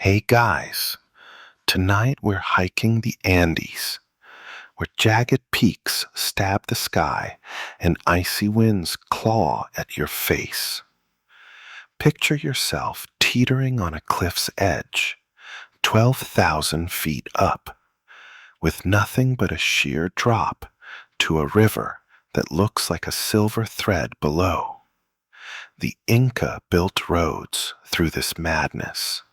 Hey guys, tonight we're hiking the Andes, where jagged peaks stab the sky and icy winds claw at your face. Picture yourself teetering on a cliff's edge, 12,000 feet up, with nothing but a sheer drop to a river that looks like a silver thread below. The Inca built roads through this madness,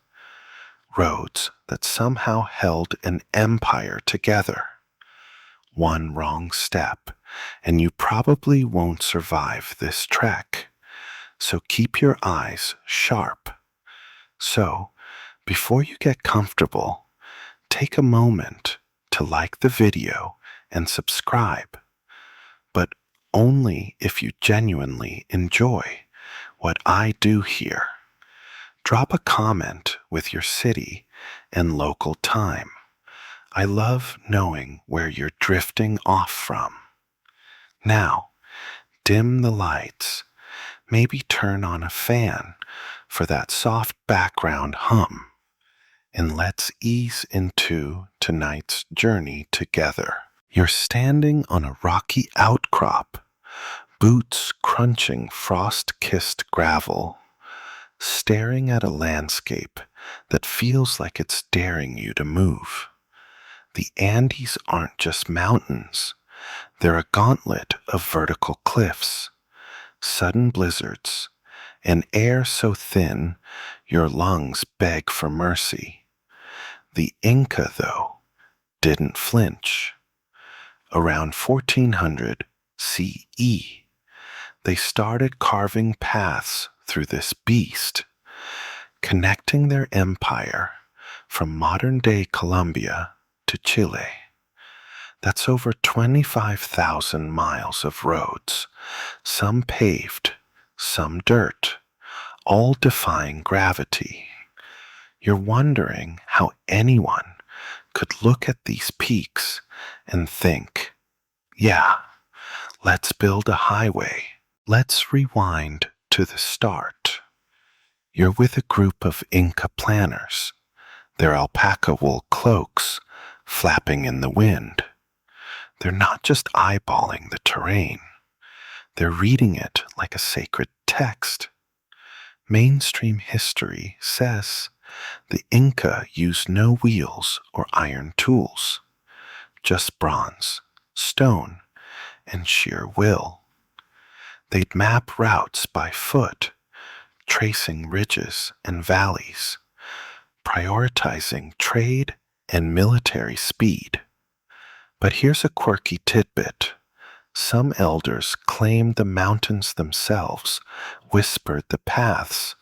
roads that somehow held an empire together. One wrong step, and you probably won't survive this trek. So keep your eyes sharp. So, before you get comfortable, take a moment to like the video and subscribe, but only if you genuinely enjoy what I do here. Drop a comment with your city and local time. I love knowing where you're drifting off from. Now, dim the lights. Maybe turn on a fan for that soft background hum. And let's ease into tonight's journey together. You're standing on a rocky outcrop, boots crunching frost-kissed gravel, staring at a landscape that feels like it's daring you to move. The Andes aren't just mountains. They're a gauntlet of vertical cliffs, sudden blizzards, and air so thin your lungs beg for mercy. The Inca, though, didn't flinch. Around 1400 CE, they started carving paths through this beast, connecting their empire from modern-day Colombia to Chile. That's over 25,000 miles of roads, some paved, some dirt, all defying gravity. You're wondering how anyone could look at these peaks and think, yeah, let's build a highway. Let's rewind to the start. You're with a group of Inca planners, their alpaca wool cloaks flapping in the wind. They're not just eyeballing the terrain. They're reading it like a sacred text. Mainstream history says the Inca used no wheels or iron tools, just bronze, stone, and sheer will. They'd map routes by foot, tracing ridges and valleys, prioritizing trade and military speed. But here's a quirky tidbit. Some elders claimed the mountains themselves whispered the paths,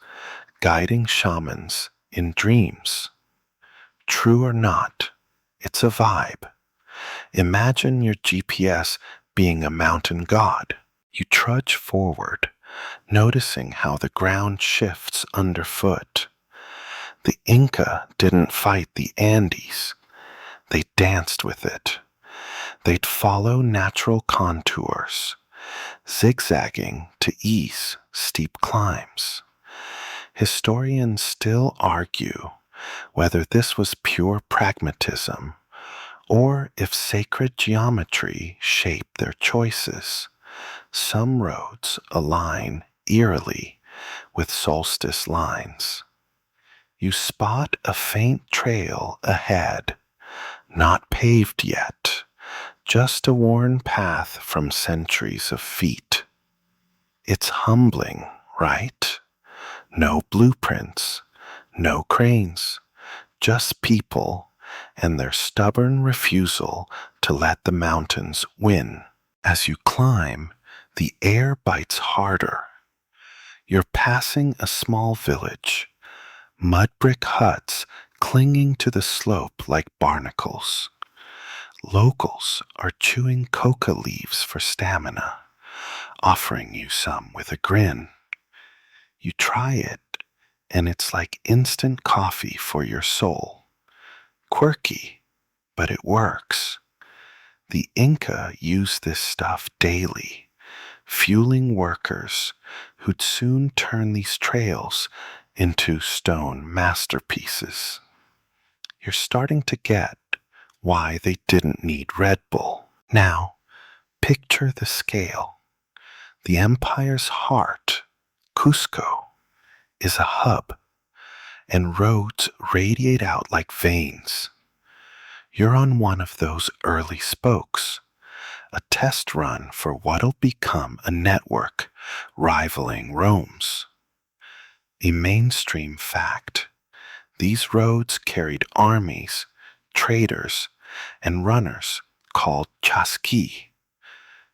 guiding shamans in dreams. True or not, it's a vibe. Imagine your GPS being a mountain god. You trudge forward, noticing how the ground shifts underfoot. The Inca didn't fight the Andes. They danced with it. They'd follow natural contours, zigzagging to ease steep climbs. Historians still argue whether this was pure pragmatism or if sacred geometry shaped their choices. Some roads align eerily with solstice lines. You spot a faint trail ahead, not paved yet, just a worn path from centuries of feet. It's humbling, right? No blueprints, no cranes, just people and their stubborn refusal to let the mountains win. As you climb, the air bites harder. You're passing a small village, mud brick huts clinging to the slope like barnacles. Locals are chewing coca leaves for stamina, offering you some with a grin. You try it, and it's like instant coffee for your soul. Quirky, but it works. The Inca used this stuff daily, fueling workers who'd soon turn these trails into stone masterpieces. You're starting to get why they didn't need Red Bull. Now, picture the scale. The empire's heart, Cusco, is a hub, and roads radiate out like veins. You're on one of those early spokes, a test run for what'll become a network rivaling Rome's. A mainstream fact: these roads carried armies, traders, and runners called chasqui,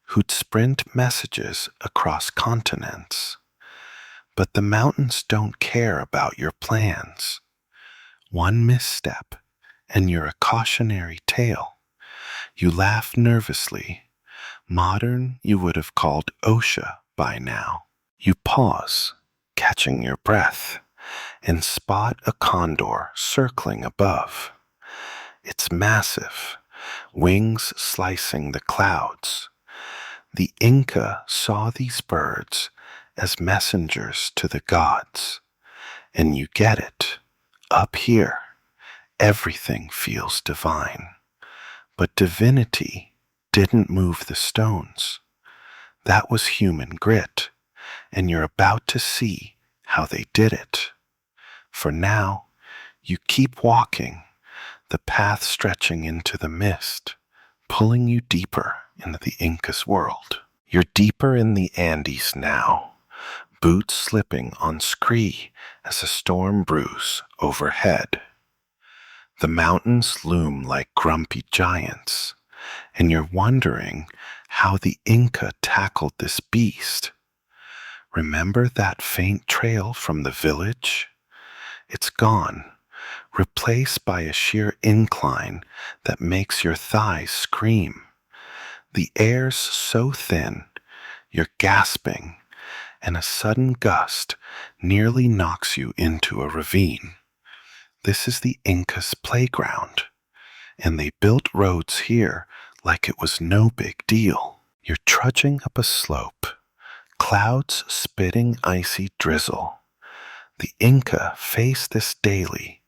who'd sprint messages across continents. But the mountains don't care about your plans. One misstep, and you're a cautionary tale. You laugh nervously. Modern, you would have called OSHA by now. You pause, catching your breath, and spot a condor circling above. It's massive, wings slicing the clouds. The Inca saw these birds as messengers to the gods. And you get it. Up here, everything feels divine. But divinity didn't move the stones. That was human grit, and you're about to see how they did it. For now, you keep walking, the path stretching into the mist, pulling you deeper into the Incas world. You're deeper in the Andes now, boots slipping on scree as a storm brews overhead. The mountains loom like grumpy giants, and you're wondering how the Inca tackled this beast. Remember that faint trail from the village? It's gone, replaced by a sheer incline that makes your thighs scream. The air's so thin, you're gasping, and a sudden gust nearly knocks you into a ravine. This is the Incas' playground, and they built roads here like it was no big deal. You're trudging up a slope, clouds spitting icy drizzle. The Inca face this daily: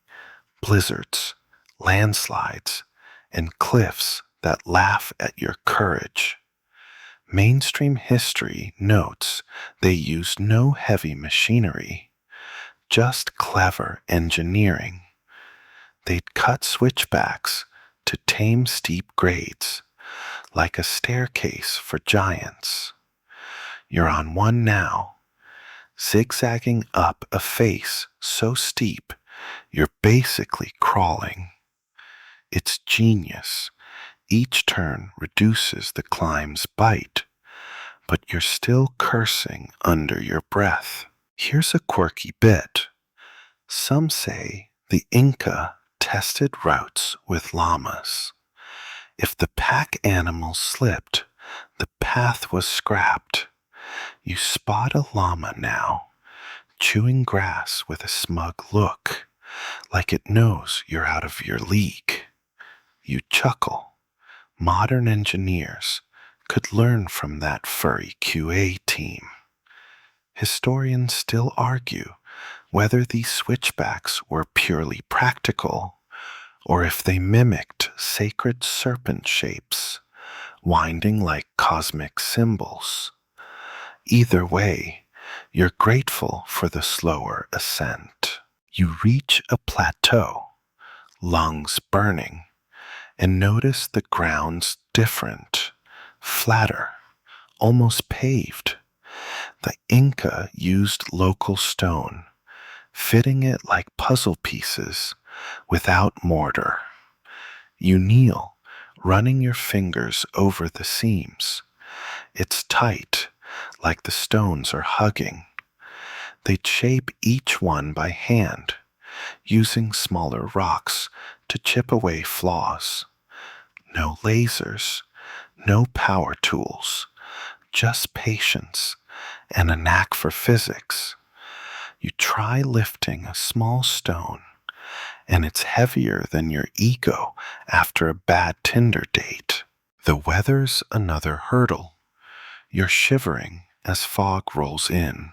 blizzards, landslides, and cliffs that laugh at your courage. Mainstream history notes they used no heavy machinery, just clever engineering. They'd cut switchbacks to tame steep grades, like a staircase for giants. You're on one now, zigzagging up a face so steep you're basically crawling. It's genius. Each turn reduces the climb's bite, but you're still cursing under your breath. Here's a quirky bit. Some say the Inca tested routes with llamas. If the pack animals slipped, the path was scrapped. You spot a llama now, chewing grass with a smug look, like it knows you're out of your league. You chuckle. Modern engineers could learn from that furry QA team. Historians still argue whether these switchbacks were purely practical or if they mimicked sacred serpent shapes, winding like cosmic symbols. Either way, you're grateful for the slower ascent. You reach a plateau, lungs burning, and notice the ground's different, flatter, almost paved. The Inca used local stone, fitting it like puzzle pieces without mortar. You kneel, running your fingers over the seams. It's tight, like the stones are hugging. They'd shape each one by hand, using smaller rocks to chip away flaws. No lasers, no power tools, just patience and a knack for physics. You try lifting a small stone, and it's heavier than your ego after a bad Tinder date. The weather's another hurdle. You're shivering as fog rolls in.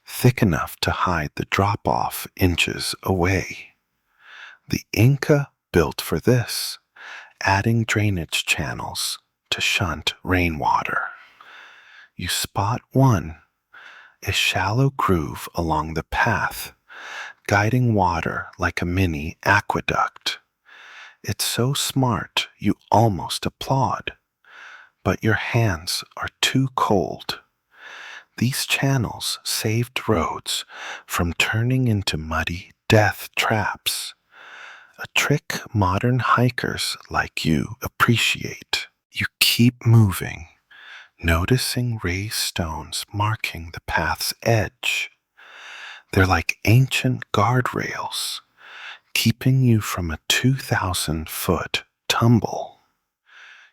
thick enough to hide the drop-off inches away. The Inca built for this, adding drainage channels to shunt rainwater. You spot one, a shallow groove along the path, guiding water like a mini aqueduct. It's so smart you almost applaud, but your hands are too cold. These channels saved roads from turning into muddy death traps, a trick modern hikers like you appreciate. You keep moving, noticing raised stones marking the path's edge. They're like ancient guardrails, keeping you from a 2,000-foot tumble.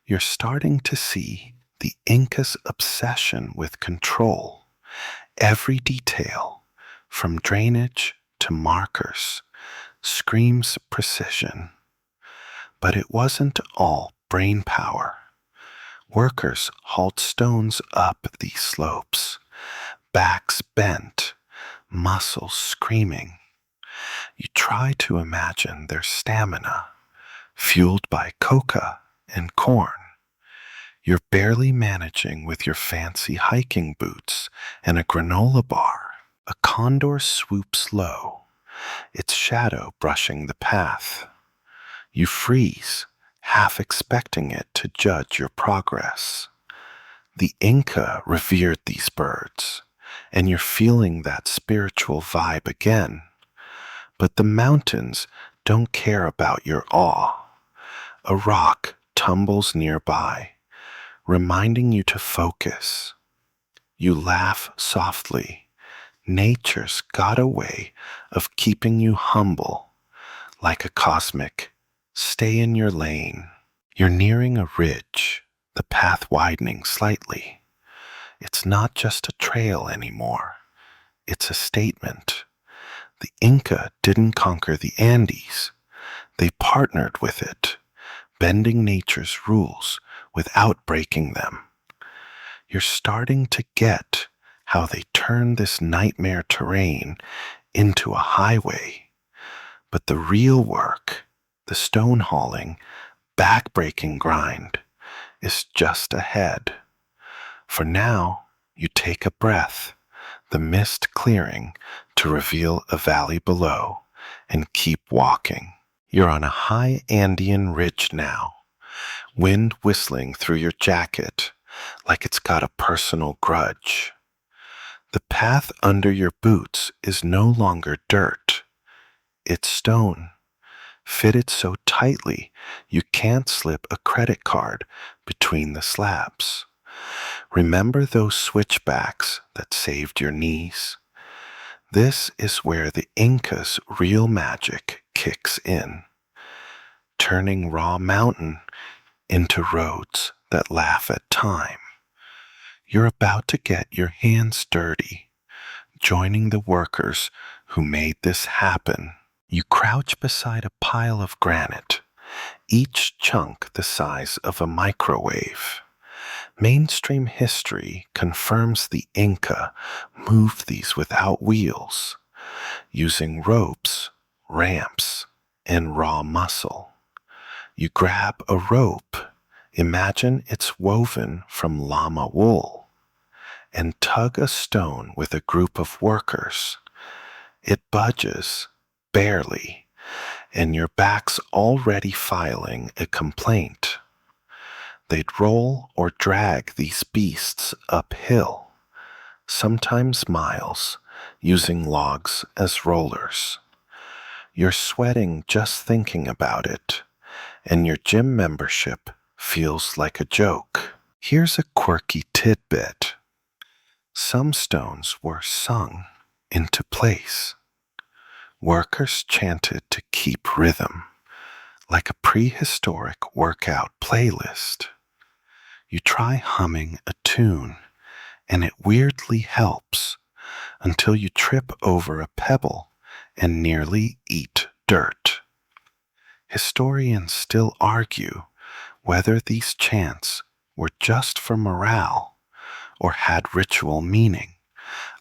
You're starting to see the Incas' obsession with control. Every detail, from drainage to markers, screams precision. But it wasn't all brain power. Workers hauled stones up these slopes, backs bent, muscles screaming. You try to imagine their stamina, fueled by coca and corn. You're barely managing with your fancy hiking boots and a granola bar. A condor swoops low, its shadow brushing the path. You freeze, half expecting it to judge your progress. The Inca revered these birds, and you're feeling that spiritual vibe again. But the mountains don't care about your awe. A rock tumbles nearby, reminding you to focus. You laugh softly. Nature's got a way of keeping you humble, like a cosmic, stay in your lane. You're nearing a ridge, the path widening slightly. It's not just a trail anymore. It's a statement. The Inca didn't conquer the Andes. They partnered with it, bending nature's rules without breaking them. You're starting to get how they turn this nightmare terrain into a highway. But the real work, the stone hauling, back-breaking grind, is just ahead. For now, you take a breath, the mist clearing to reveal a valley below, and keep walking. You're on a high Andean ridge now, wind whistling through your jacket like it's got a personal grudge. The path under your boots is no longer dirt. It's stone, fitted so tightly you can't slip a credit card between the slabs. Remember those switchbacks that saved your knees? This is where the Incas' real magic kicks in, turning raw mountain into roads that laugh at time. You're about to get your hands dirty, joining the workers who made this happen. You crouch beside a pile of granite, each chunk the size of a microwave. Mainstream history confirms the Inca moved these without wheels, using ropes, ramps, and raw muscle. You grab a rope, imagine it's woven from llama wool, and tug a stone with a group of workers. It budges, barely, and your back's already filing a complaint. They'd roll or drag these beasts uphill, sometimes miles, using logs as rollers. You're sweating just thinking about it, and your gym membership feels like a joke. Here's a quirky tidbit. Some stones were sung into place. Workers chanted to keep rhythm, like a prehistoric workout playlist. You try humming a tune, and it weirdly helps until you trip over a pebble and nearly eat dirt. Historians still argue whether these chants were just for morale or had ritual meaning,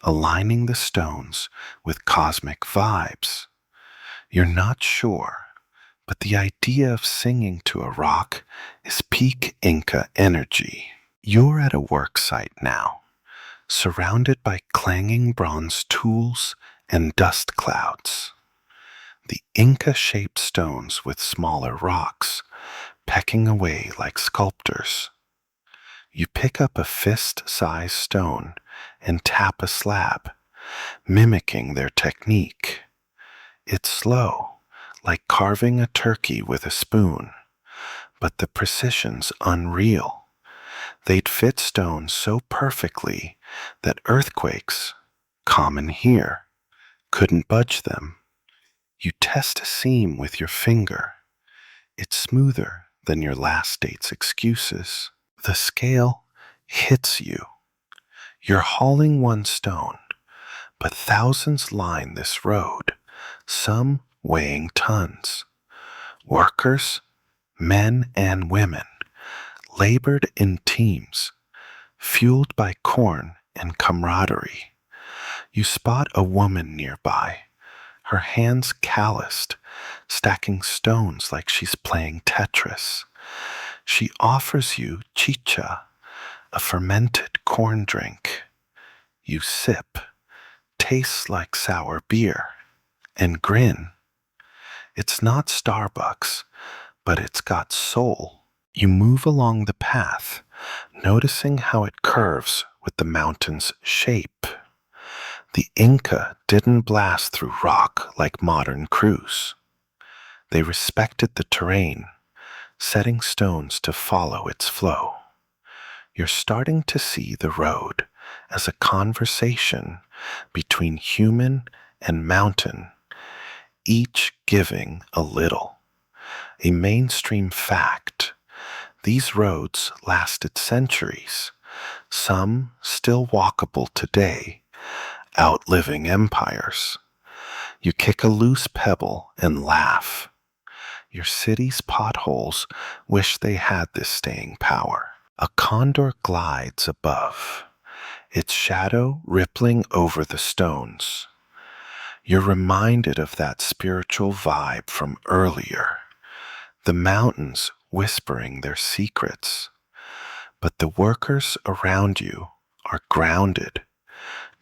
aligning the stones with cosmic vibes. You're not sure, but the idea of singing to a rock is peak Inca energy. You're at a work site now, surrounded by clanging bronze tools and dust clouds. The Inca-shaped stones with smaller rocks, pecking away like sculptors. You pick up a fist-sized stone and tap a slab, mimicking their technique. It's slow, like carving a turkey with a spoon, but the precision's unreal. They'd fit stones so perfectly that earthquakes, common here, couldn't budge them. You test a seam with your finger. It's smoother than your last date's excuses. The scale hits you. You're hauling one stone, but thousands line this road, some weighing tons. Workers, men and women, labored in teams, fueled by corn and camaraderie. You spot a woman nearby, her hands calloused, stacking stones like she's playing Tetris. She offers you chicha, a fermented corn drink. You sip, tastes like sour beer, and grin. It's not Starbucks, but it's got soul. You move along the path, noticing how it curves with the mountain's shape. The Inca didn't blast through rock like modern crews. They respected the terrain, setting stones to follow its flow. You're starting to see the road as a conversation between human and mountain, each giving a little. A mainstream fact: these roads lasted centuries, some still walkable today, outliving empires. You kick a loose pebble and laugh. Your city's potholes wish they had this staying power. A condor glides above, its shadow rippling over the stones. You're reminded of that spiritual vibe from earlier, the mountains whispering their secrets. But the workers around you are grounded,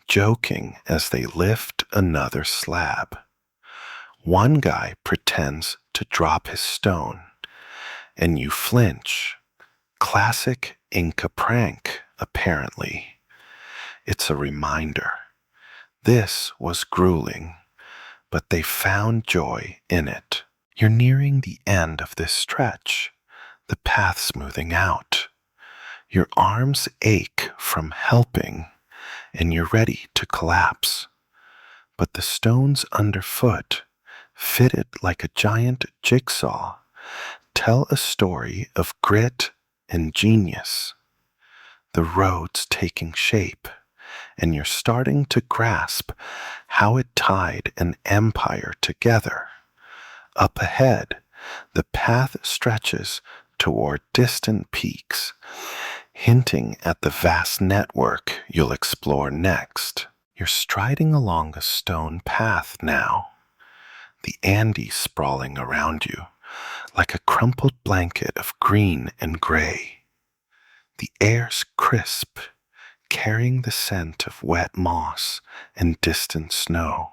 joking as they lift another slab. One guy pretends to drop his stone, and you flinch. Classic Inca prank, apparently. It's a reminder. This was grueling, but they found joy in it. You're nearing the end of this stretch, the path smoothing out. Your arms ache from helping, and you're ready to collapse. But the stones underfoot, fitted like a giant jigsaw, tell a story of grit and genius. The road's taking shape, and you're starting to grasp how it tied an empire together. Up ahead, the path stretches toward distant peaks, hinting at the vast network you'll explore next. You're striding along a stone path now, the Andes sprawling around you, like a crumpled blanket of green and gray. The air's crisp, carrying the scent of wet moss and distant snow.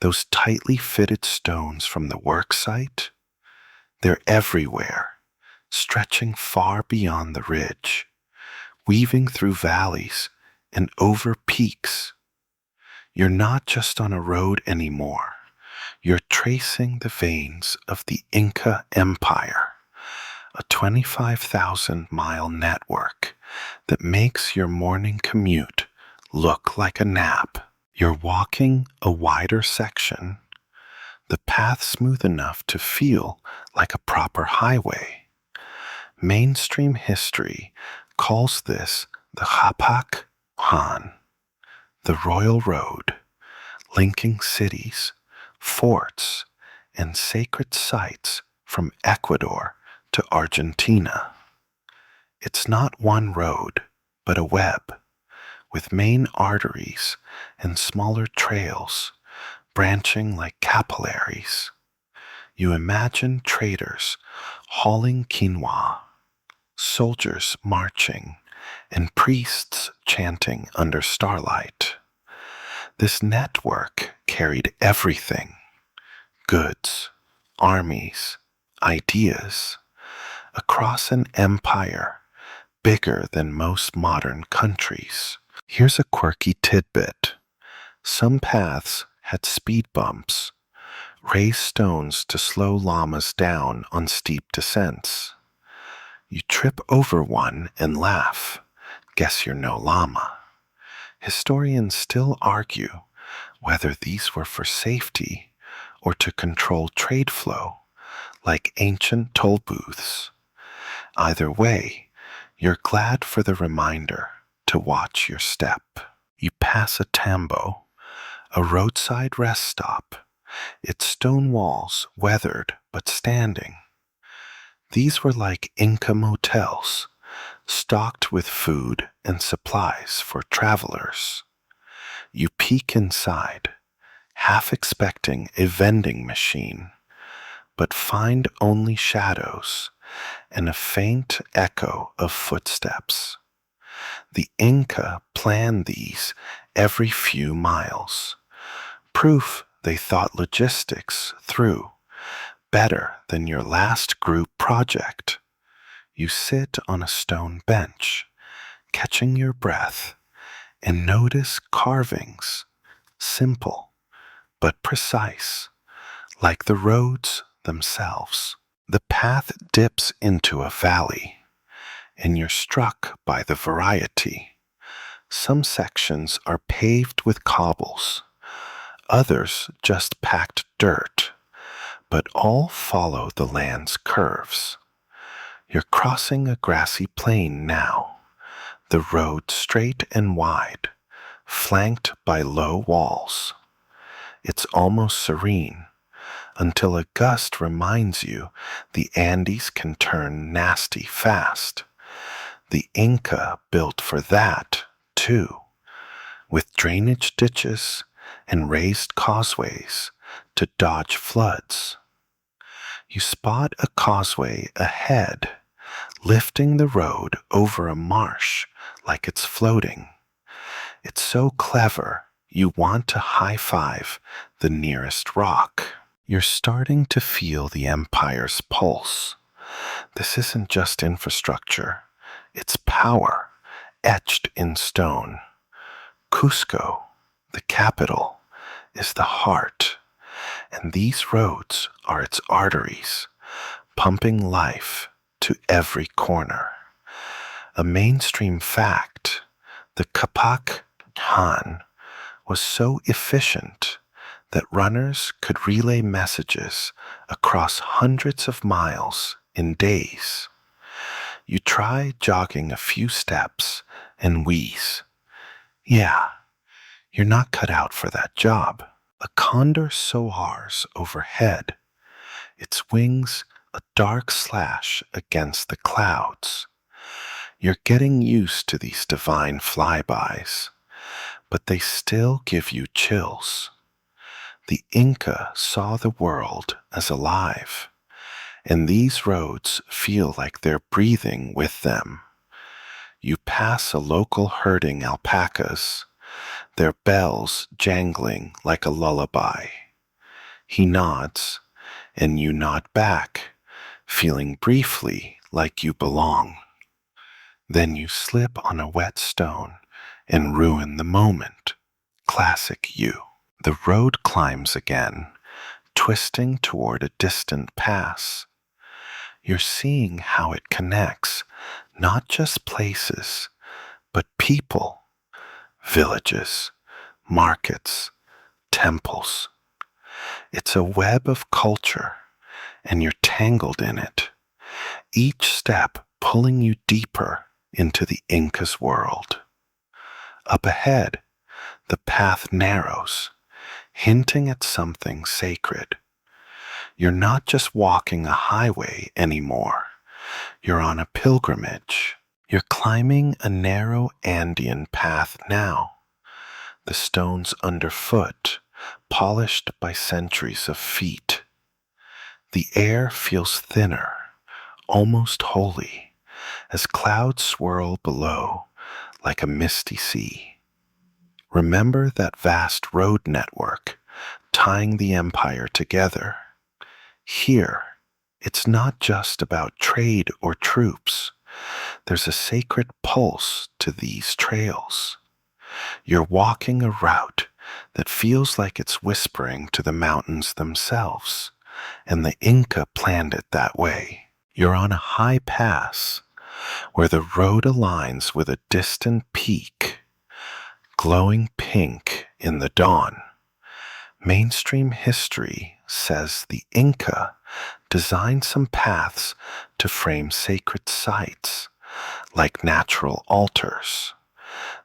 Those tightly fitted stones from the work site, they're everywhere, stretching far beyond the ridge, weaving through valleys and over peaks. You're not just on a road anymore. You're tracing the veins of the Inca Empire, a 25,000-mile network that makes your morning commute look like a nap. You're walking a wider section, the path smooth enough to feel like a proper highway. Mainstream history calls this the Hapak Han, the Royal Road, linking cities, forts, and sacred sites from Ecuador to Argentina. It's not one road, but a web, with main arteries and smaller trails branching like capillaries. You imagine traders hauling quinoa, soldiers marching, and priests chanting under starlight. This network carried everything: goods, armies, ideas, across an empire bigger than most modern countries. Here's a quirky tidbit. Some paths had speed bumps, raised stones to slow llamas down on steep descents. You trip over one and laugh. Guess you're no llama. Historians still argue whether these were for safety or to control trade flow, like ancient toll booths. Either way, you're glad for the reminder to watch your step. You pass a tambo, a roadside rest stop, its stone walls weathered but standing. These were like Inca motels, stocked with food and supplies for travelers. You peek inside, half expecting a vending machine, but find only shadows and a faint echo of footsteps. The Inca planned these every few miles, proof they thought logistics through better than your last group project. You sit on a stone bench, catching your breath, and notice carvings, simple but precise, like the roads themselves. The path dips into a valley, and you're struck by the variety. Some sections are paved with cobbles, others just packed dirt, but all follow the land's curves. You're crossing a grassy plain now, the road straight and wide, flanked by low walls. It's almost serene, until a gust reminds you the Andes can turn nasty fast. The Inca built for that, too, with drainage ditches and raised causeways to dodge floods. You spot a causeway ahead, lifting the road over a marsh like it's floating. It's so clever, you want to high-five the nearest rock. You're starting to feel the empire's pulse. This isn't just infrastructure, it's power, etched in stone. Cusco, the capital, is the heart, and these roads are its arteries, pumping life to every corner. A mainstream fact, the Capac Han was so efficient that runners could relay messages across hundreds of miles in days. You try jogging a few steps and wheeze. Yeah, you're not cut out for that job. A condor soars overhead, its wings a dark slash against the clouds. You're getting used to these divine flybys, but they still give you chills. The Inca saw the world as alive, and these roads feel like they're breathing with them. You pass a local herding alpacas, their bells jangling like a lullaby. He nods, and you nod back, feeling briefly like you belong. Then you slip on a wet stone and ruin the moment. Classic you. The road climbs again, twisting toward a distant pass. You're seeing how it connects not just places, but people, villages, markets, temples. It's a web of culture, and you're tangled in it, each step pulling you deeper into the Inca's world. Up ahead, the path narrows, hinting at something sacred. You're not just walking a highway anymore. You're on a pilgrimage. You're climbing a narrow Andean path now, the stones underfoot, polished by centuries of feet. The air feels thinner, almost holy, as clouds swirl below like a misty sea. Remember that vast road network tying the empire together. Here, it's not just about trade or troops. There's a sacred pulse to these trails. You're walking a route that feels like it's whispering to the mountains themselves, and the Inca planned it that way. You're on a high pass where the road aligns with a distant peak, glowing pink in the dawn. Mainstream history says the Inca designed some paths to frame sacred sites, like natural altars.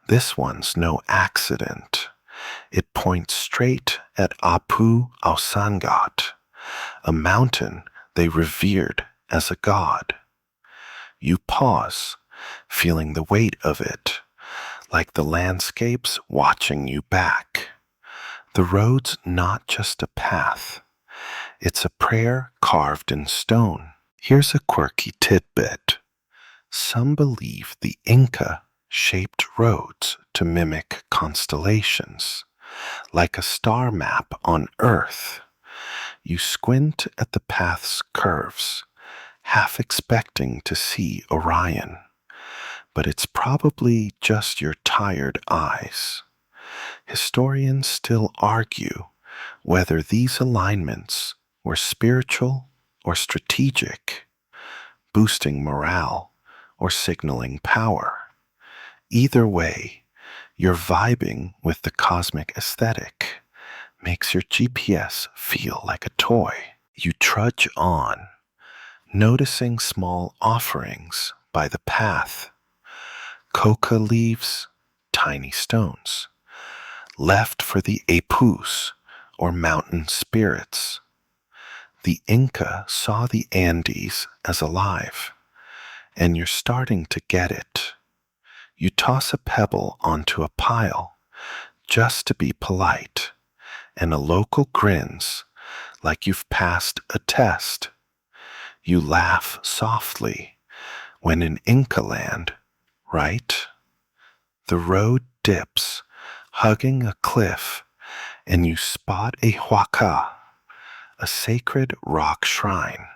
This one's no accident. It points straight at Apu Ausangat, a mountain they revered as a god. You pause, feeling the weight of it, like the landscape's watching you back. The road's not just a path, it's a prayer carved in stone. Here's a quirky tidbit. Some believe the Inca shaped roads to mimic constellations, like a star map on Earth. You squint at the path's curves, half expecting to see Orion, but it's probably just your tired eyes. Historians still argue whether these alignments were spiritual or strategic, boosting morale or signaling power. Either way, you're vibing with the cosmic aesthetic, makes your GPS feel like a toy. You trudge on, noticing small offerings by the path, coca leaves, tiny stones, left for the Apus, or mountain spirits. The Inca saw the Andes as alive, and you're starting to get it. You toss a pebble onto a pile, just to be polite, and a local grins like you've passed a test. You laugh softly when in Inca land, right? The road dips, hugging a cliff, and you spot a huaca, a sacred rock shrine.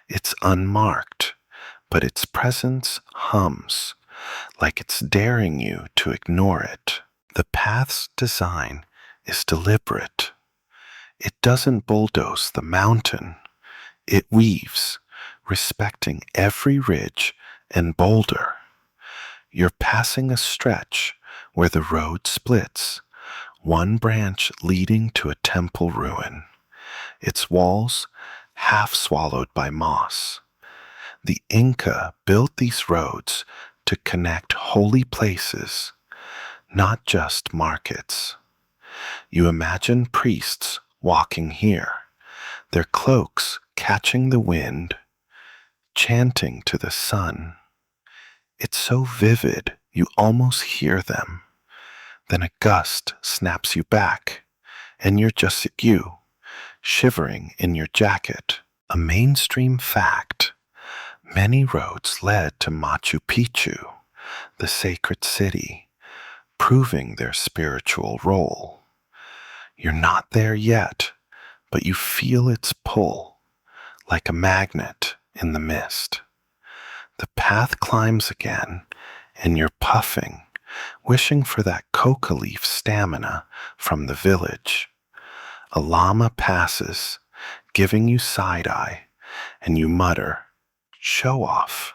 It's unmarked, but its presence hums, like it's daring you to ignore it. The path's design is deliberate. It doesn't bulldoze the mountain. It weaves, respecting every ridge and boulder. You're passing a stretch where the road splits, one branch leading to a temple ruin, its walls half swallowed by moss. The Inca built these roads to connect holy places, not just markets. You imagine priests walking here, their cloaks catching the wind, chanting to the sun. It's so vivid you almost hear them. Then a gust snaps you back, and you're just you, shivering in your jacket. A mainstream fact: many roads led to Machu Picchu, the sacred city, proving their spiritual role. You're not there yet, but you feel its pull, like a magnet in the mist. The path climbs again, and you're puffing, wishing for that coca leaf stamina from the village. A llama passes, giving you side-eye, and you mutter, "Show off."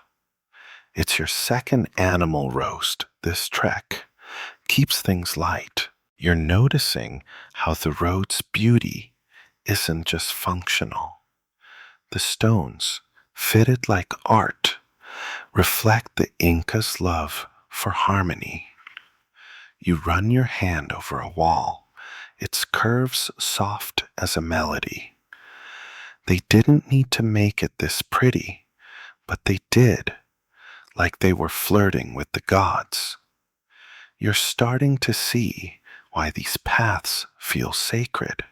It's your second animal roast this trek. Keeps things light. You're noticing how the road's beauty isn't just functional. The stones, fitted like art, reflect the Inca's love for harmony. You run your hand over a wall, its curves soft as a melody. They didn't need to make it this pretty, but they did. like they were flirting with the gods. You're starting to see why these paths feel sacred.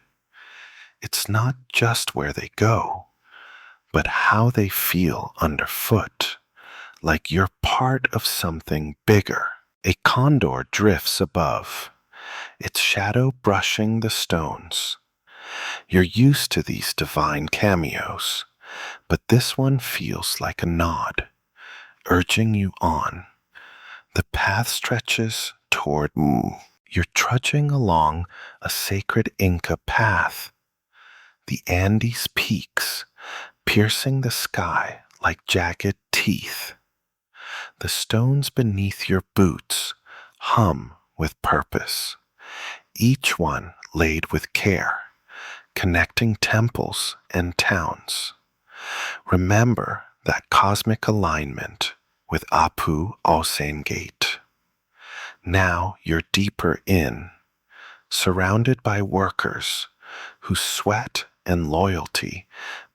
It's not just where they go, but how they feel underfoot, like you're part of something bigger. A condor drifts above, its shadow brushing the stones. You're used to these divine cameos, but this one feels like a nod, urging you on. The path stretches toward Mu. You're trudging along a sacred Inca path, the Andes peaks piercing the sky like jagged teeth. The stones beneath your boots hum with purpose, each one laid with care, connecting temples and towns. Remember that cosmic alignment with Apu Osen Gate. Now you're deeper in, surrounded by workers whose sweat and loyalty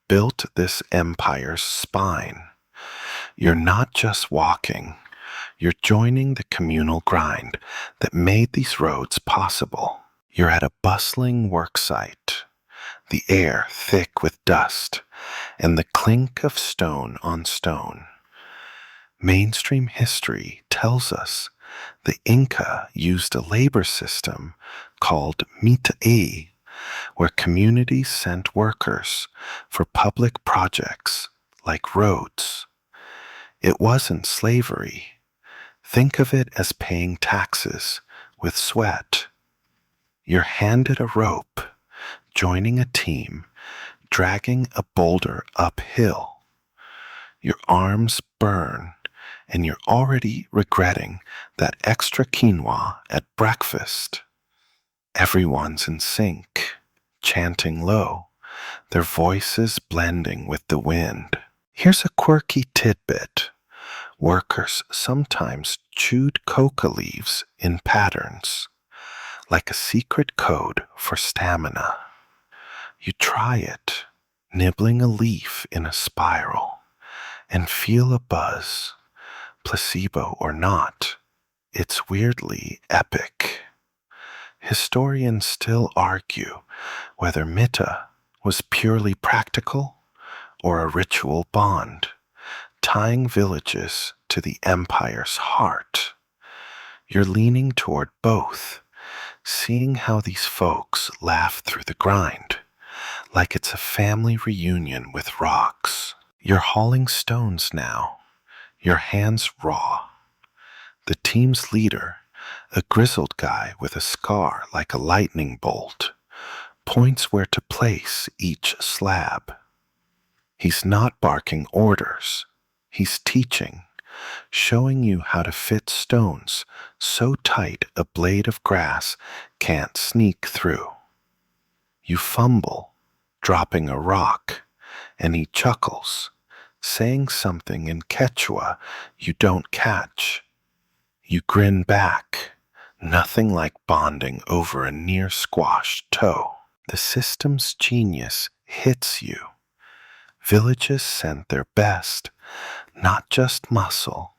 built this empire's spine. You're not just walking, you're joining the communal grind that made these roads possible. You're at a bustling worksite, the air thick with dust, and the clink of stone on stone. Mainstream history tells us the Inca used a labor system called mita'i, where communities sent workers for public projects like roads. It wasn't slavery. Think of it as paying taxes with sweat. You're handed a rope, joining a team, dragging a boulder uphill. Your arms burn, and you're already regretting that extra quinoa at breakfast. Everyone's in sync, chanting low, their voices blending with the wind. Here's a quirky tidbit. Workers sometimes chewed coca leaves in patterns, like a secret code for stamina. You try it, nibbling a leaf in a spiral, and feel a buzz. Placebo or not, it's weirdly epic. Historians still argue whether mita was purely practical or a ritual bond, tying villages to the empire's heart. You're leaning toward both, seeing how these folks laugh through the grind, like it's a family reunion with rocks. You're hauling stones now, your hands raw. The team's leader, a grizzled guy with a scar like a lightning bolt, points where to place each slab. He's not barking orders, he's teaching, showing you how to fit stones so tight a blade of grass can't sneak through. You fumble, dropping a rock, and he chuckles, saying something in Quechua you don't catch. You grin back, nothing like bonding over a near-squashed toe. The system's genius hits you. Villages sent their best, not just muscle,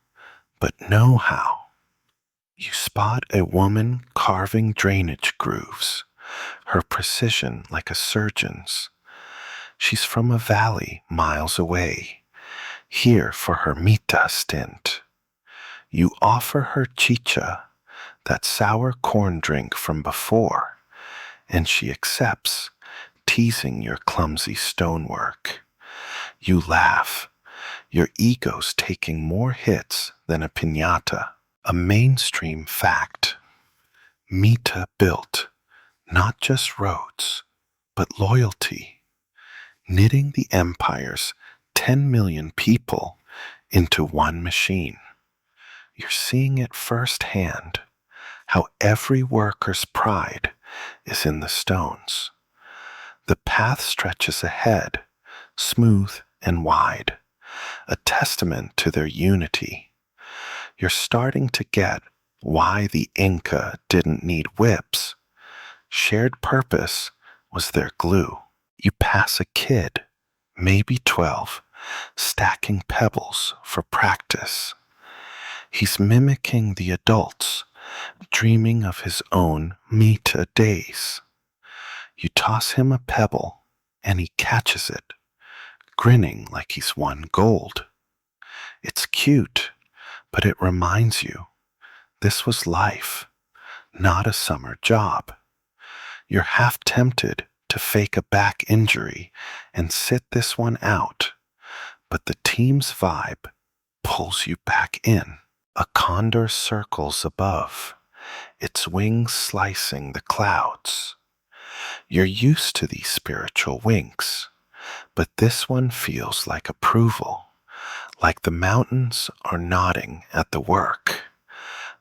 but know-how. You spot a woman carving drainage grooves, her precision like a surgeon's. She's from a valley miles away, here for her mita stint. You offer her chicha, that sour corn drink from before, and she accepts, teasing your clumsy stonework. You laugh, your ego's taking more hits than a piñata. A mainstream fact. Mita built not just roads, but loyalty, knitting the empire's 10 million people into one machine. You're seeing it firsthand, how every worker's pride is in the stones. The path stretches ahead, smooth and wide, a testament to their unity. You're starting to get why the Inca didn't need whips. Shared purpose was their glue. You pass a kid, maybe 12, stacking pebbles for practice. He's mimicking the adults, dreaming of his own Mita days. You toss him a pebble, and he catches it, grinning like he's won gold. It's cute, but it reminds you this was life, not a summer job. You're half tempted to fake a back injury and sit this one out, but the team's vibe pulls you back in. A condor circles above, its wings slicing the clouds. You're used to these spiritual winks, but this one feels like approval, like the mountains are nodding at the work.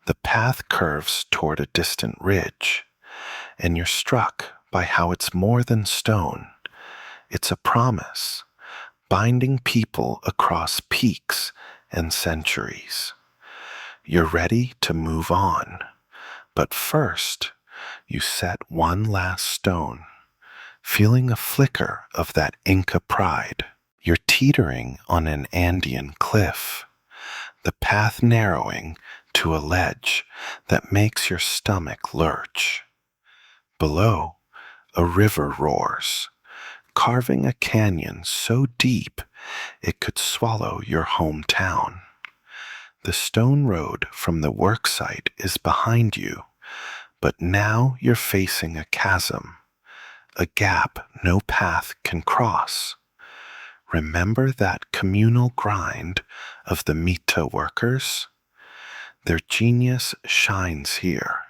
The path curves toward a distant ridge, and you're struck by how it's more than stone. It's a promise, binding people across peaks and centuries. You're ready to move on, but first, you set one last stone, feeling a flicker of that Inca pride. You're teetering on an Andean cliff, the path narrowing to a ledge that makes your stomach lurch. Below, a river roars, carving a canyon so deep it could swallow your hometown. The stone road from the worksite is behind you, but now you're facing a chasm, a gap no path can cross. Remember that communal grind of the Mita workers? Their genius shines here,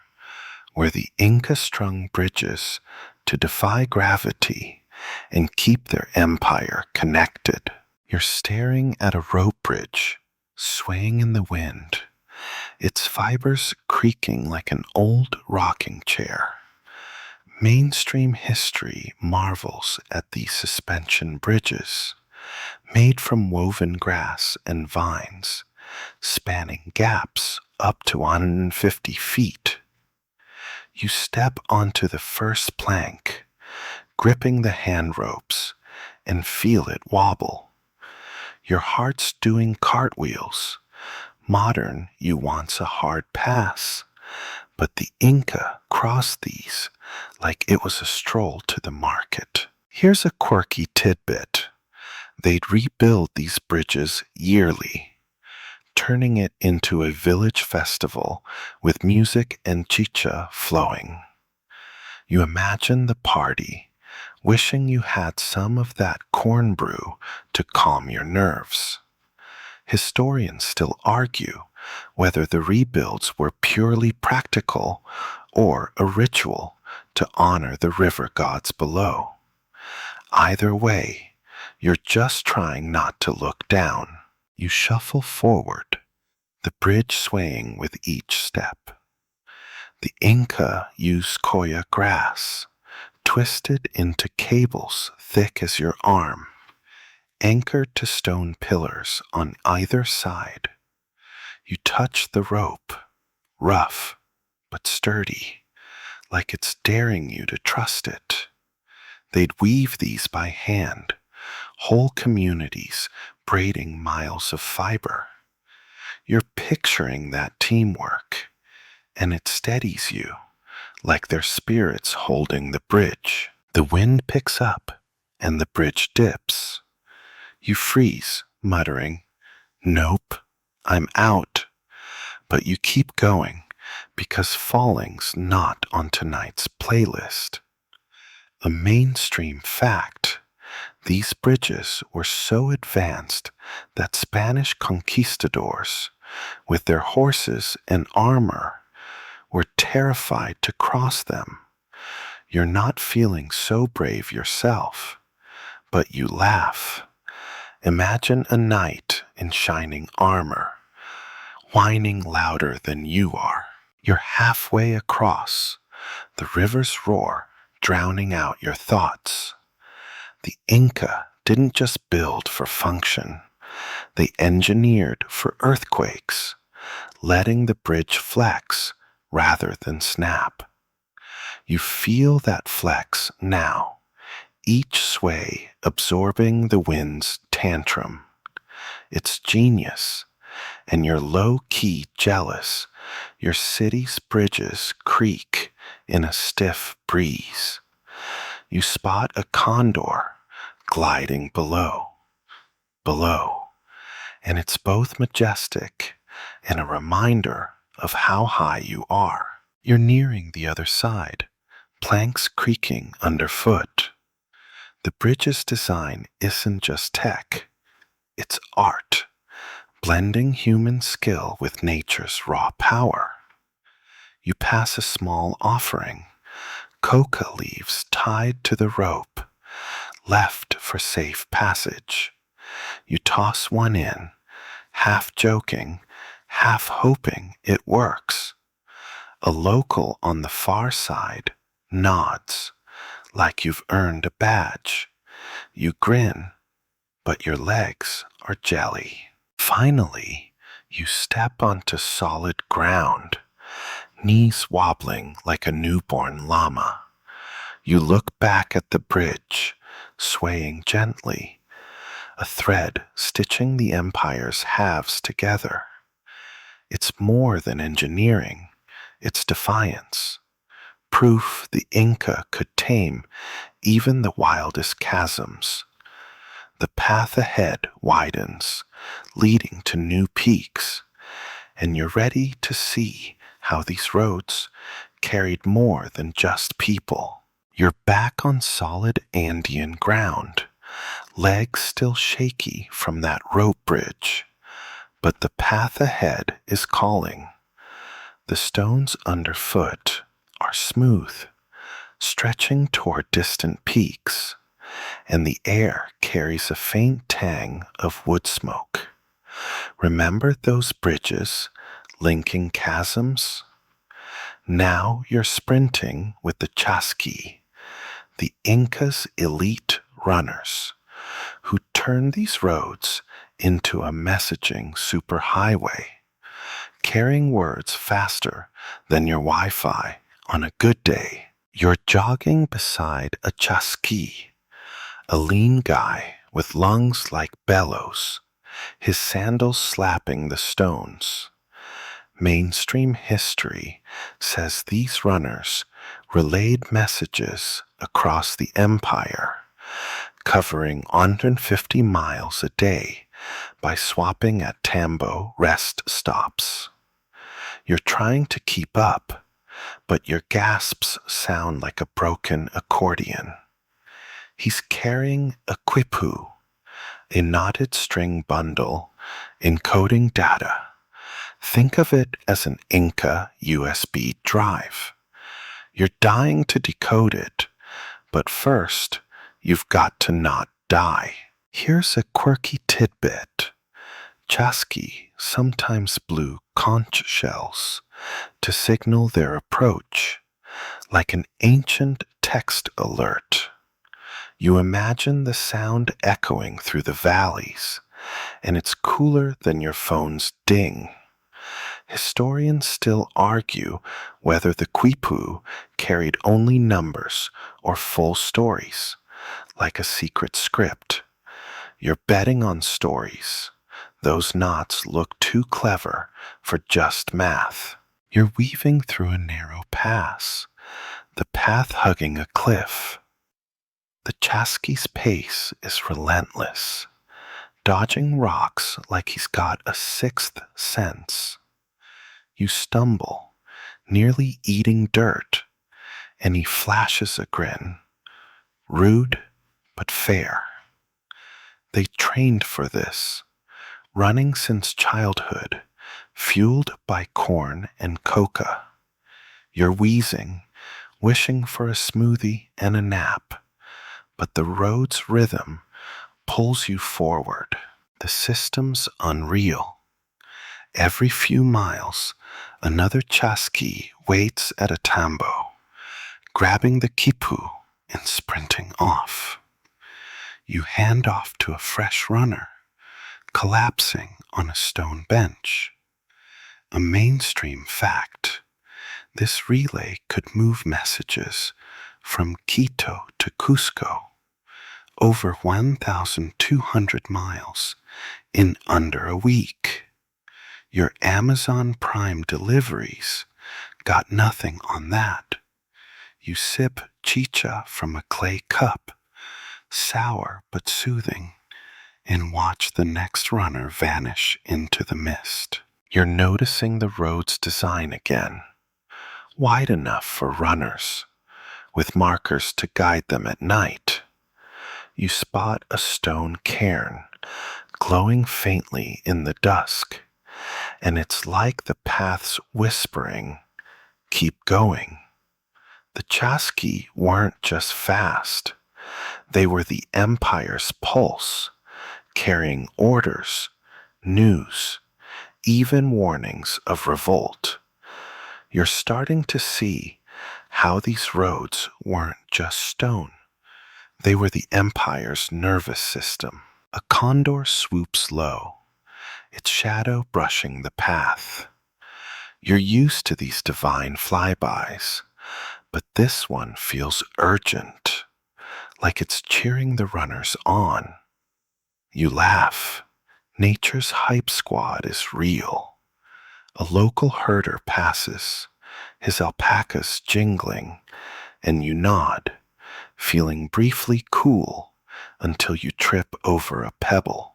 where the Inca strung bridges to defy gravity and keep their empire connected. You're staring at a rope bridge, swaying in the wind, its fibers creaking like an old rocking chair. Mainstream history marvels at these suspension bridges, made from woven grass and vines, spanning gaps up to 150 feet. You step onto the first plank, gripping the hand ropes, and feel it wobble. Your heart's doing cartwheels. Modern, you want's a hard pass, but the Inca crossed these like it was a stroll to the market. Here's a quirky tidbit. They'd rebuild these bridges yearly, turning it into a village festival with music and chicha flowing. You imagine the party, wishing you had some of that corn brew to calm your nerves. Historians still argue whether the rebuilds were purely practical or a ritual to honor the river gods below. Either way, you're just trying not to look down. You shuffle forward, the bridge swaying with each step. The Inca used koya grass, twisted into cables thick as your arm, anchored to stone pillars on either side. You touch the rope, rough but sturdy, like it's daring you to trust it. They'd weave these by hand, whole communities braiding miles of fiber. You're picturing that teamwork, and it steadies you, like their spirits holding the bridge. The wind picks up, and the bridge dips. You freeze, muttering, "Nope, I'm out." But you keep going, because falling's not on tonight's playlist. A mainstream fact, these bridges were so advanced that Spanish conquistadors, with their horses and armor, were terrified to cross them. You're not feeling so brave yourself, but you laugh. Imagine a knight in shining armor, whining louder than you are. You're halfway across, the river's roar drowning out your thoughts. The Inca didn't just build for function, they engineered for earthquakes, letting the bridge flex rather than snap. You feel that flex now, each sway absorbing the wind's tantrum. It's genius, and you're low-key jealous. Your city's bridges creak in a stiff breeze. You spot a condor gliding below, and it's both majestic and a reminder of how high you are. You're nearing the other side, planks creaking underfoot. The bridge's design isn't just tech, it's art, blending human skill with nature's raw power. You pass a small offering, coca leaves tied to the rope, left for safe passage. You toss one in, half joking, half hoping it works. A local on the far side nods, like you've earned a badge. You grin, but your legs are jelly. Finally, you step onto solid ground, knees wobbling like a newborn llama. You look back at the bridge, swaying gently, a thread stitching the empire's halves together. It's more than engineering, it's defiance, proof the Inca could tame even the wildest chasms. The path ahead widens, leading to new peaks, and you're ready to see how these roads carried more than just people. You're back on solid Andean ground, legs still shaky from that rope bridge, but the path ahead is calling. The stones underfoot are smooth, stretching toward distant peaks, and the air carries a faint tang of wood smoke. Remember those bridges linking chasms? Now you're sprinting with the Chasqui, the Incas' elite runners, who turned these roads into a messaging superhighway, carrying words faster than your Wi-Fi on a good day. You're jogging beside a Chasqui, a lean guy with lungs like bellows, his sandals slapping the stones. Mainstream history says these runners relayed messages across the empire, covering 150 miles a day by swapping at Tambo rest stops. You're trying to keep up, but your gasps sound like a broken accordion. He's carrying a quipu, a knotted string bundle encoding data. Think of it as an Inca USB drive. You're dying to decode it, but first, you've got to not die. Here's a quirky tidbit. Chasqui sometimes blew conch shells to signal their approach, like an ancient text alert. You imagine the sound echoing through the valleys, and it's cooler than your phone's ding. Historians still argue whether the quipu carried only numbers or full stories, like a secret script. You're betting on stories. Those knots look too clever for just math. You're weaving through a narrow pass, the path hugging a cliff. The Chasqui's pace is relentless, dodging rocks like he's got a sixth sense. You stumble, nearly eating dirt, and he flashes a grin, rude but fair. They trained for this, running since childhood, fueled by corn and coca. You're wheezing, wishing for a smoothie and a nap, but the road's rhythm pulls you forward. The system's unreal. Every few miles, another Chasqui waits at a tambo, grabbing the quipu and sprinting off. You hand off to a fresh runner, collapsing on a stone bench. A mainstream fact. This relay could move messages from Quito to Cusco, over 1,200 miles, in under a week. Your Amazon Prime deliveries got nothing on that. You sip chicha from a clay cup, sour but soothing, and watch the next runner vanish into the mist. You're noticing the road's design again, wide enough for runners, with markers to guide them at night. You spot a stone cairn glowing faintly in the dusk, and it's like the path's whispering, "Keep going." The Chasqui weren't just fast, they were the Empire's pulse, carrying orders, news, even warnings of revolt. You're starting to see how these roads weren't just stone. They were the Empire's nervous system. A condor swoops low, its shadow brushing the path. You're used to these divine flybys, but this one feels urgent, like it's cheering the runners on. You laugh. Nature's hype squad is real. A local herder passes, his alpacas jingling, and you nod, feeling briefly cool until you trip over a pebble.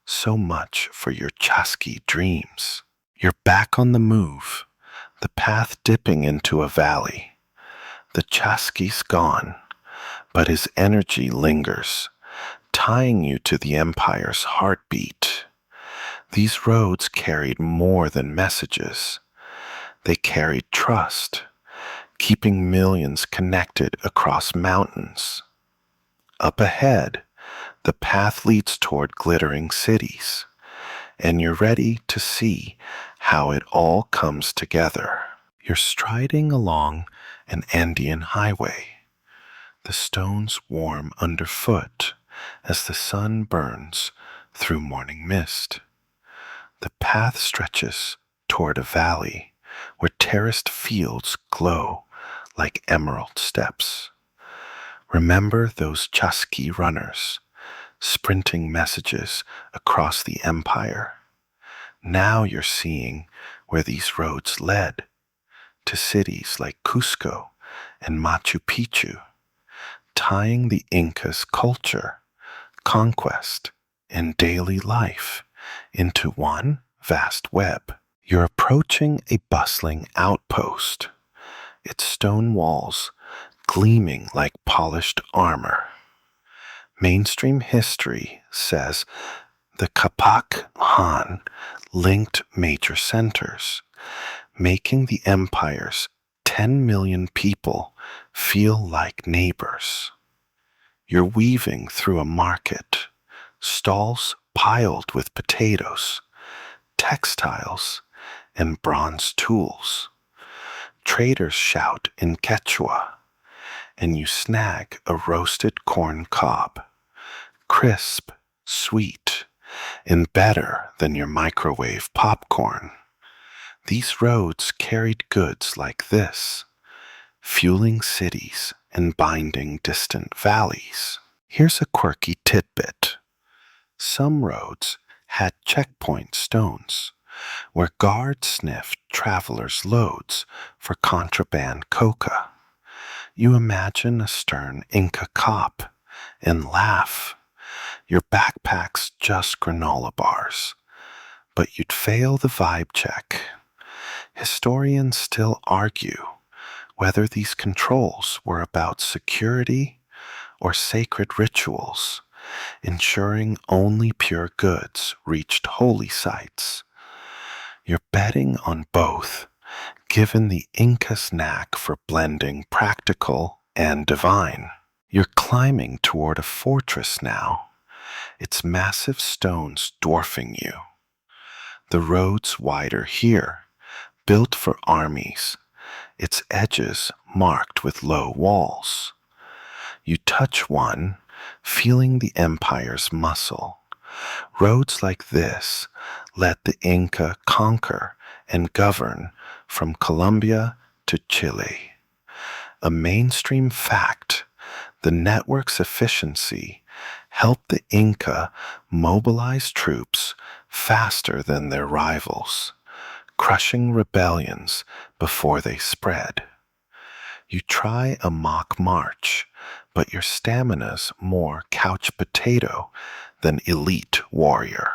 So much for your Chasqui dreams. You're back on the move, the path dipping into a valley. The Chasqui's gone, but his energy lingers, tying you to the Empire's heartbeat. These roads carried more than messages. They carried trust, keeping millions connected across mountains. Up ahead, the path leads toward glittering cities, and you're ready to see how it all comes together. You're striding along an Andean highway. The stones warm underfoot as the sun burns through morning mist. The path stretches toward a valley where terraced fields glow like emerald steps. Remember those Chasqui runners, sprinting messages across the empire. Now you're seeing where these roads led, to cities like Cusco and Machu Picchu, tying the Incas' culture, conquest, and daily life into one vast web. You're approaching a bustling outpost, its stone walls gleaming like polished armor. Mainstream history says the Capac Han linked major centers, making the empire's 10 million people feel like neighbors. You're weaving through a market, stalls piled with potatoes, textiles, and bronze tools. Traders shout in Quechua, and you snag a roasted corn cob, crisp, sweet, and better than your microwave popcorn. These roads carried goods like this, fueling cities and binding distant valleys. Here's a quirky tidbit. Some roads had checkpoint stones, where guards sniffed travelers' loads for contraband coca. You imagine a stern Inca cop and laugh. Your backpack's just granola bars, but you'd fail the vibe check. Historians still argue whether these controls were about security or sacred rituals, ensuring only pure goods reached holy sites. You're betting on both, given the Inca's knack for blending practical and divine. You're climbing toward a fortress now, its massive stones dwarfing you. The road's wider here, built for armies, its edges marked with low walls. You touch one, feeling the empire's muscle. Roads like this let the Inca conquer and govern from Colombia to Chile. A mainstream fact, the network's efficiency helped the Inca mobilize troops faster than their rivals, crushing rebellions before they spread. You try a mock march, but your stamina's more couch potato than elite warrior.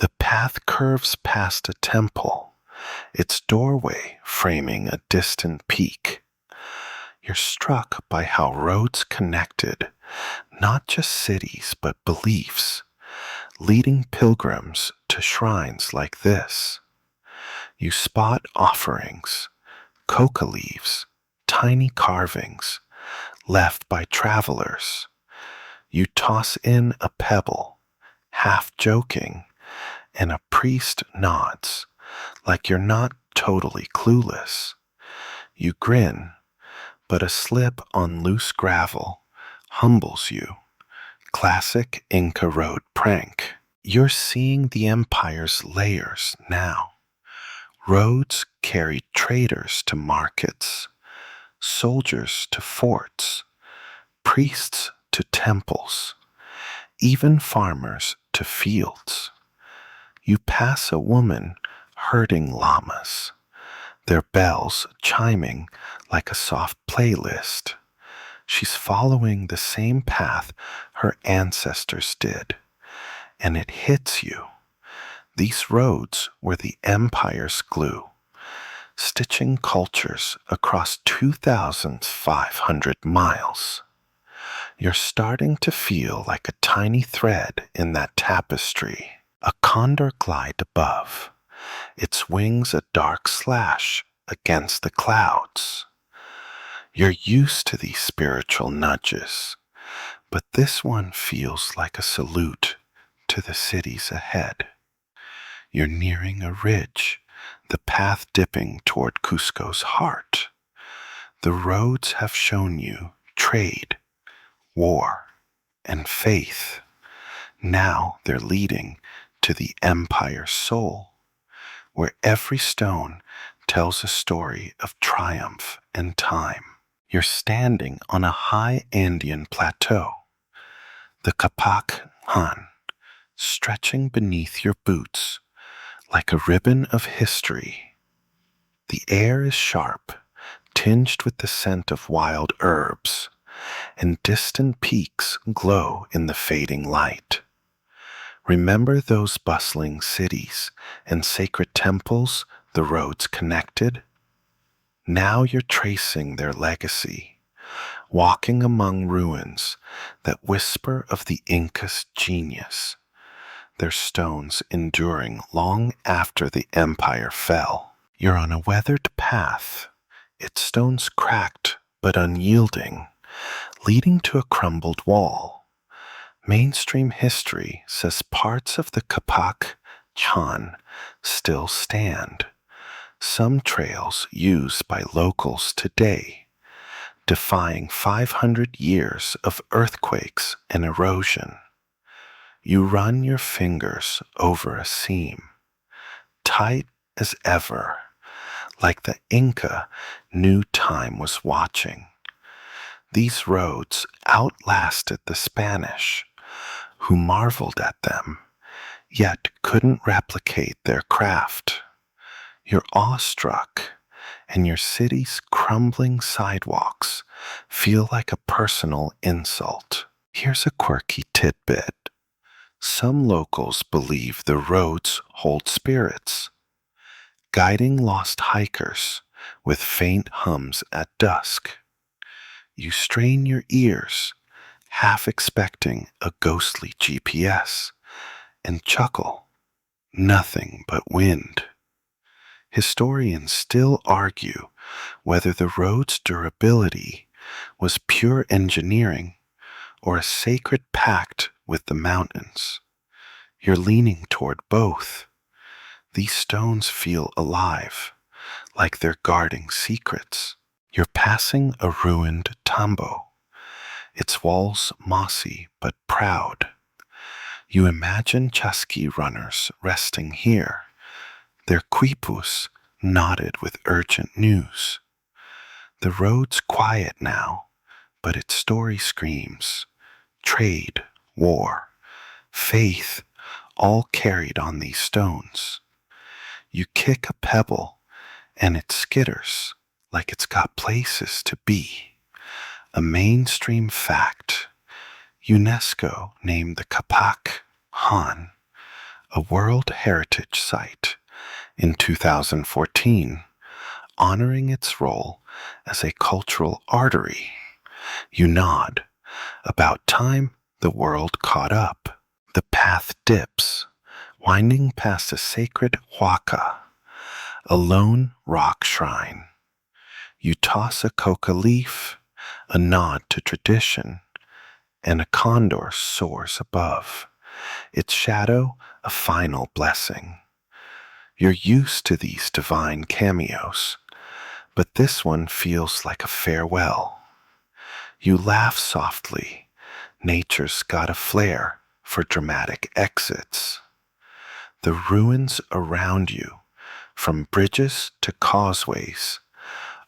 The path curves past a temple, its doorway framing a distant peak. You're struck by how roads connected not just cities but beliefs, leading pilgrims to shrines like this. You spot offerings, coca leaves, tiny carvings left by travelers. You toss in a pebble, half joking, and a priest nods, like you're not totally clueless. You grin, but a slip on loose gravel humbles you. Classic Inca Road prank. You're seeing the empire's layers now. Roads carried traders to markets, soldiers to forts, priests to temples, even farmers to fields. You pass a woman herding llamas, their bells chiming like a soft playlist. She's following the same path her ancestors did, and it hits you. These roads were the empire's glue, stitching cultures across 2,500 miles. You're starting to feel like a tiny thread in that tapestry. A condor glide above, its wings a dark slash against the clouds. You're used to these spiritual nudges, but this one feels like a salute to the cities ahead. You're nearing a ridge, the path dipping toward Cusco's heart. The roads have shown you trade, war, and faith. Now they're leading to the empire's soul, where every stone tells a story of triumph and time. You're standing on a high Andean plateau, the Capac Han stretching beneath your boots like a ribbon of history. The air is sharp, tinged with the scent of wild herbs, and distant peaks glow in the fading light. Remember those bustling cities and sacred temples the roads connected? Now you're tracing their legacy, walking among ruins that whisper of the Incas' genius, their stones enduring long after the empire fell. You're on a weathered path, its stones cracked but unyielding, leading to a crumbled wall. Mainstream history says parts of the Capac Chan still stand, some trails used by locals today, defying 500 years of earthquakes and erosion. You run your fingers over a seam, tight as ever, like the Inca knew time was watching. These roads outlasted the Spanish, who marveled at them, yet couldn't replicate their craft. You're awestruck, and your city's crumbling sidewalks feel like a personal insult. Here's a quirky tidbit. Some locals believe the roads hold spirits, guiding lost hikers with faint hums at dusk. You strain your ears, half expecting a ghostly GPS, and chuckle. Nothing but wind. Historians still argue whether the road's durability was pure engineering or a sacred pact with the mountains. You're leaning toward both. These stones feel alive, like they're guarding secrets. You're passing a ruined tambo, its walls mossy but proud. You imagine chasqui runners resting here, their quipus knotted with urgent news. The road's quiet now, but its story screams trade, war, faith, all carried on these stones. You kick a pebble and it skitters like it's got places to be. A mainstream fact: UNESCO named the Kapak Han a World Heritage Site in 2014, honoring its role as a cultural artery. You nod. About time the world caught up. The path dips, winding past a sacred huaca, a lone rock shrine. You toss a coca leaf, a nod to tradition, and a condor soars above, its shadow a final blessing. You're used to these divine cameos, but this one feels like a farewell. You laugh softly. Nature's got a flair for dramatic exits. The ruins around you, from bridges to causeways,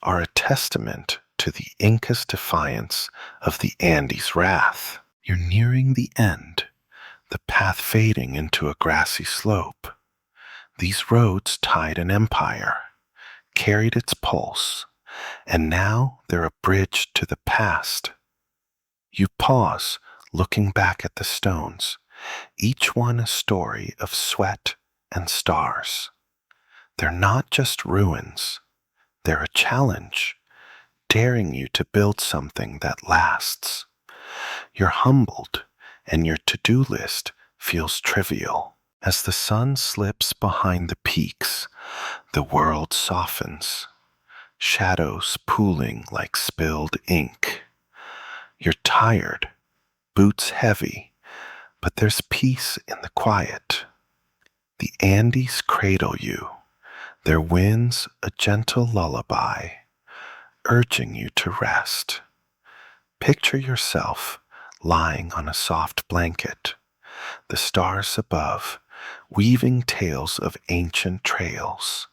are a testament to the Incas' defiance of the Andes' wrath. You're nearing the end, the path fading into a grassy slope. These roads tied an empire, carried its pulse, and now they're a bridge to the past. You pause, looking back at the stones, each one a story of sweat and stars. They're not just ruins, they're a challenge, daring you to build something that lasts. You're humbled, and your to-do list feels trivial. As the sun slips behind the peaks, the world softens, shadows pooling like spilled ink. You're tired, boots heavy, but there's peace in the quiet. The Andes cradle you, their winds a gentle lullaby, urging you to rest. Picture yourself lying on a soft blanket, the stars above, weaving tales of ancient trails.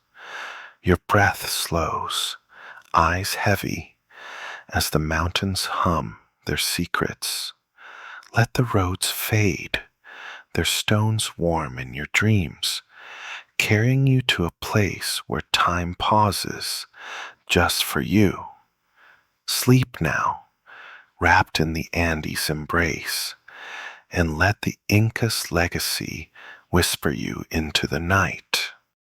Your breath slows, eyes heavy, as the mountains hum their secrets. Let the roads fade, their stones warm in your dreams, carrying you to a place where time pauses just for you. Sleep now, wrapped in the Andes' embrace, and let the Incas' legacy whisper you into the night.